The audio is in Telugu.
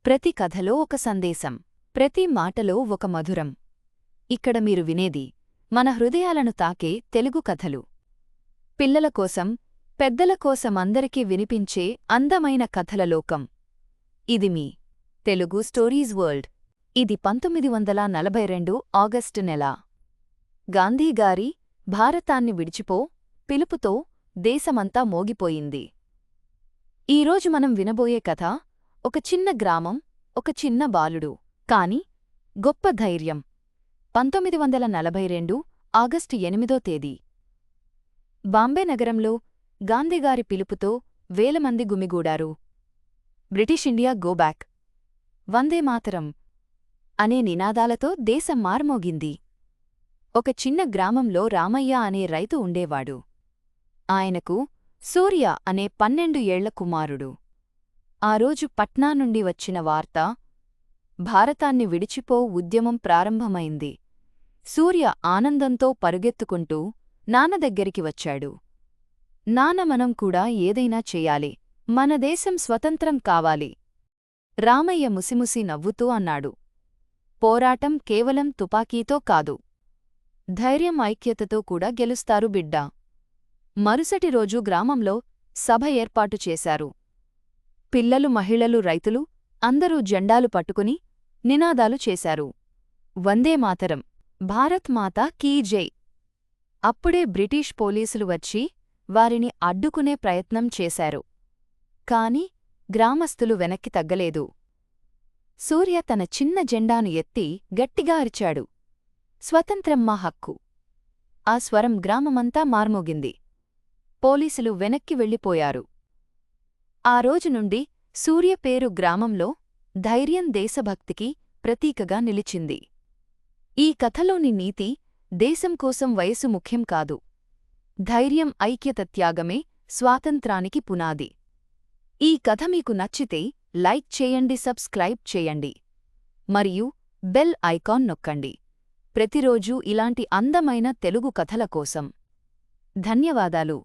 ప్రతి కథలో ఒక సందేశం, ప్రతి మాటలో ఒక మధురం. ఇక్కడ మీరు వినేది మన హృదయాలను తాకే తెలుగు కథలు. పిల్లల కోసం, పెద్దల కోసం అందరికీ వినిపించే అందమైన కథల లోకం. ఇది మీ తెలుగు స్టోరీస్ వరల్డ్. ఇది 1942 ఆగస్టు నెల. గాంధీగారి భారతాన్ని విడిచిపో పిలుపుతో దేశమంతా మోగిపోయింది. ఈరోజు మనం వినబోయే కథ ఒక చిన్న గ్రామం, ఒక చిన్న బాలుడు, కాని గొప్ప ధైర్యం. 1942 ఆగస్టు 8వ తేదీ. బాంబే నగరంలో గాంధీగారి పిలుపుతో వేలమంది గుమిగూడారు. British India go back, Vande Mataram అనే నినాదాలతో దేశం మార్మోగింది. ఒక చిన్న గ్రామంలో రామయ్య అనే రైతు ఉండేవాడు. ఆయనకు సూర్య అనే 12 ఏళ్ల కుమారుడు. ఆ రోజు పట్నా నుండి వచ్చిన వార్త, భారతాన్ని విడిచిపో ఉద్యమం ప్రారంభమైంది. సూర్య ఆనందంతో పరుగెత్తుకుంటూ నాన్న దగ్గరికి వచ్చాడు. నాన్న, మనం కూడా ఏదైనా చెయ్యాలి, మన దేశం స్వతంత్రం కావాలి. రామయ్య ముసిముసి నవ్వుతూ అన్నాడు, పోరాటం కేవలం తుపాకీతో కాదు, ధైర్యం ఐక్యతతో కూడా గెలుస్తారు బిడ్డా. మరుసటి రోజు గ్రామంలో సభ ఏర్పాటు చేశారు. పిల్లలు, మహిళలు, రైతులు అందరూ జెండాలు పట్టుకుని నినాదాలు చేశారు. వందే మాతరం, భారత్ మాతా కీ జై. అప్పుడే బ్రిటిష్ పోలీసులు వచ్చి వారిని అడ్డుకునే ప్రయత్నం చేశారు. కాని గ్రామస్థులు వెనక్కి తగ్గలేదు. సూర్య తన చిన్న జెండాను ఎత్తి గట్టిగా అరిచాడు, స్వతంత్రం మా హక్కు. ఆ స్వరం గ్రామమంతా మార్మోగింది. పోలీసులు వెనక్కి వెళ్ళిపోయారు. ఆ రోజు నుండి సూర్య పేరు గ్రామంలో ధైర్యం, దేశభక్తికి ప్రతీకగా నిలిచింది. ఈ కథలోని నీతి, దేశం కోసం వయసు ముఖ్యం కాదు, ధైర్యం, ఐక్యత, త్యాగమే స్వాతంత్రానికి పునాది. ఈ కథ మీకు నచ్చితే లైక్ చేయండి, సబ్స్క్రైబ్ చేయండి మరియు బెల్ ఐకాన్ నొక్కండి. ప్రతిరోజూ ఇలాంటి అందమైన తెలుగు కథల కోసం. ధన్యవాదాలు.